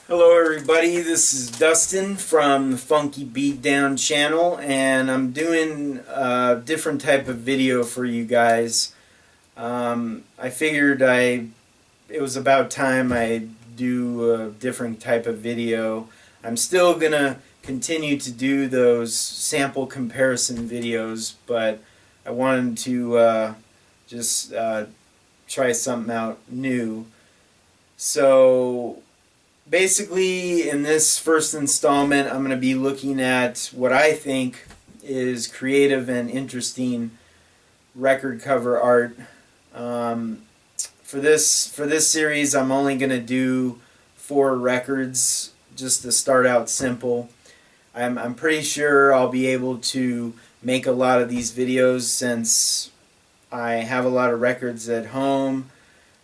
Hello everybody, this is Dustin from the Funky Beatdown channel, and I'm doing a different type of video for you guys. I figured it was about time I do a different type of video. I'm still gonna continue to do those sample comparison videos, but I wanted to just try something out new. So basically, in this first installment, I'm going to be looking at what I think is creative and interesting record cover art. For this series, I'm only going to do 4 records just to start out simple. I'm pretty sure I'll be able to make a lot of these videos since I have a lot of records at home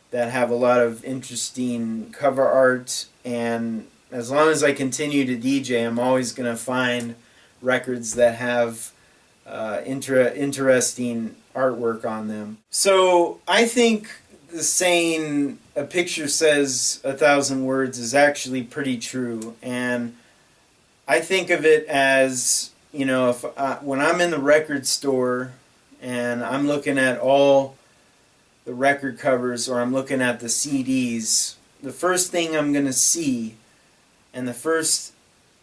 that have a lot of interesting cover art, and as long as I continue to DJ, I'm always going to find records that have interesting artwork on them. So I think the saying, "a picture says 1,000 words," is actually pretty true, and I think of it as, you know, if when I'm in the record store and I'm looking at all the record covers, or I'm looking at the CDs, the first thing I'm going to see and the first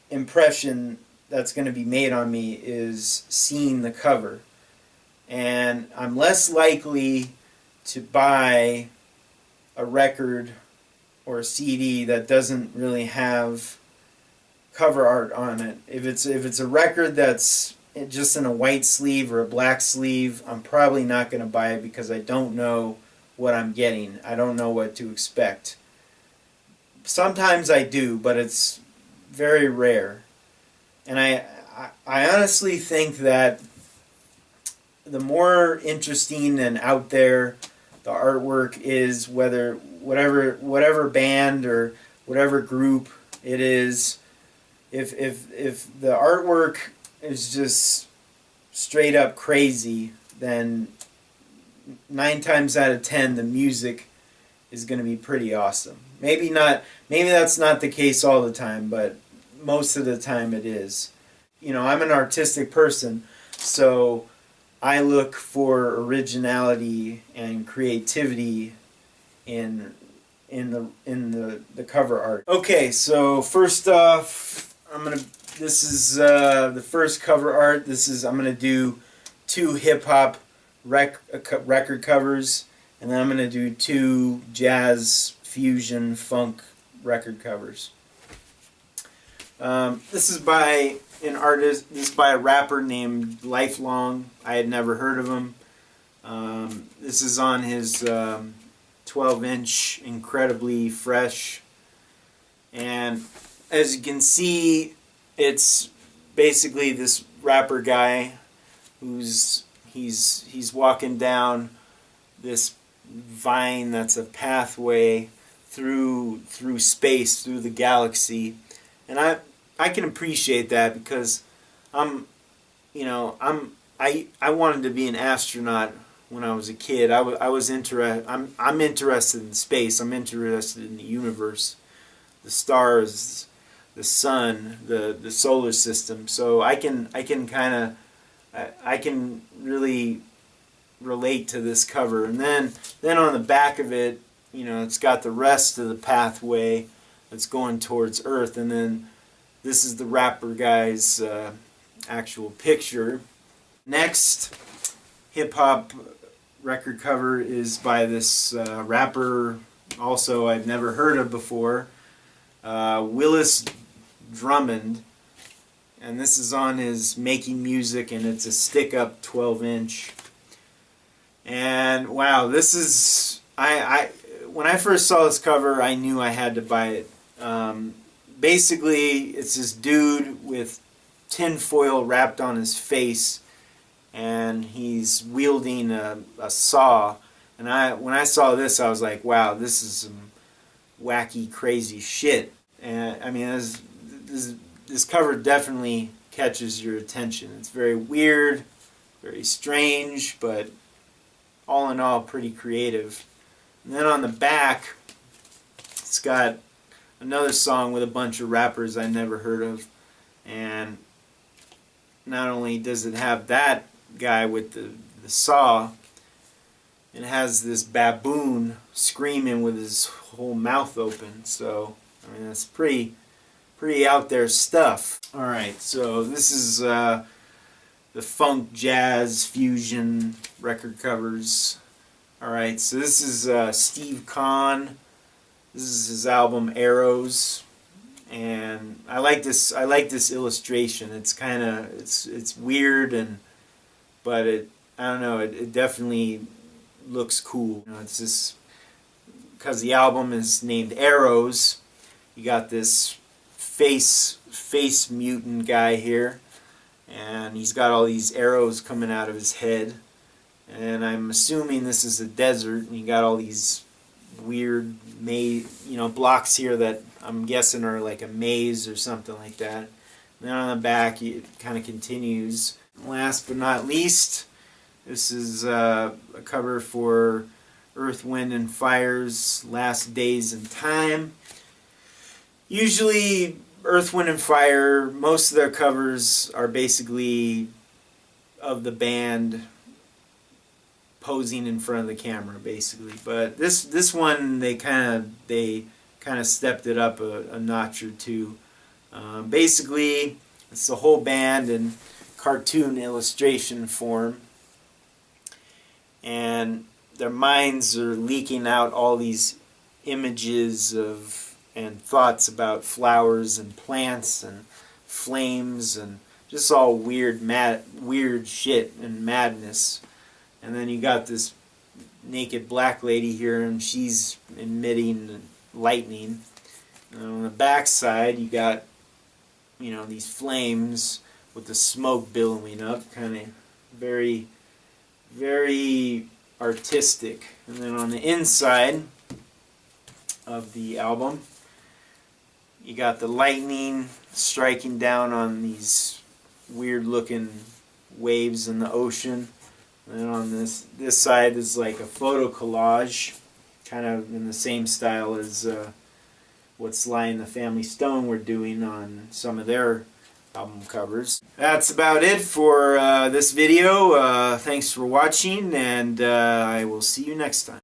impression that's going to be made on me is seeing the cover. And I'm less likely to buy a record or a CD that doesn't really have cover art on it. If it's a record that's just in a white sleeve or a black sleeve, I'm probably not going to buy it because I don't know what I'm getting. I don't know what to expect. Sometimes I do, but it's very rare. And I honestly think that the more interesting and out there the artwork is, whatever band or whatever group it is, if the artwork is just straight up crazy, then 9 times out of 10 the music is going to be pretty awesome. Maybe that's not the case all the time, but most of the time it is. You know, I'm an artistic person, so I look for originality and creativity in the cover art. Okay, so first off, this is the first cover art. I'm gonna do 2 hip hop record covers, and then I'm gonna do 2 jazz fusion funk record covers. This is by an artist. This is by a rapper named Lifelong. I had never heard of him. This is on his 12-inch Incredibly Fresh, and as you can see, it's basically this rapper guy who's he's walking down this vine that's a pathway through space, through the galaxy, and I can appreciate that because I wanted to be an astronaut when I was a kid. I'm interested in space. I'm interested in the universe, the stars, the sun, the solar system. So I can really relate to this cover. And then on the back of it, you know, it's got the rest of the pathway that's going towards Earth, and then this is the rapper guy's actual picture. Next hip hop record cover is by this rapper, also I've never heard of before, Willis Drummond, and this is on his Making Music, and it's a stick-up 12-inch. And wow, this is when I first saw this cover, I knew I had to buy it. Basically, it's this dude with tinfoil wrapped on his face, and he's wielding a saw. And when I saw this, I was like, wow, this is some wacky, crazy shit. And I mean, this cover definitely catches your attention. It's very weird, very strange, but all in all, pretty creative. And then on the back, it's got another song with a bunch of rappers I never heard of. And not only does it have that guy with the saw, it has this baboon screaming with his whole mouth open. So, I mean, that's pretty out there stuff. Alright, so this is the funk, jazz, fusion record covers. Alright, so this is Steve Kahn. This is his album Arrows. And I like this illustration. It's kind of it's weird, but I don't know, it definitely looks cool. You know, it's just because the album is named Arrows. You got this face mutant guy here, and he's got all these arrows coming out of his head. And I'm assuming this is a desert, and you got all these weird blocks here that I'm guessing are like a maze or something like that. And then on the back it kind of continues. Last but not least, this is a cover for Earth, Wind and Fire's Last Days in Time. Usually Earth, Wind and Fire, most of their covers are basically of the band posing in front of the camera, basically. But this one, they kind of stepped it up a notch or two. Basically, it's the whole band in cartoon illustration form, and their minds are leaking out all these images and thoughts about flowers and plants and flames and just all weird shit and madness. And then you got this naked black lady here, and she's emitting lightning. And on the back side, you got, these flames with the smoke billowing up, kind of very, very artistic. And then on the inside of the album, you got the lightning striking down on these weird-looking waves in the ocean. And then on this side is like a photo collage, kind of in the same style as what Sly and the Family Stone were doing on some of their album covers. That's about it for this video. Thanks for watching, and I will see you next time.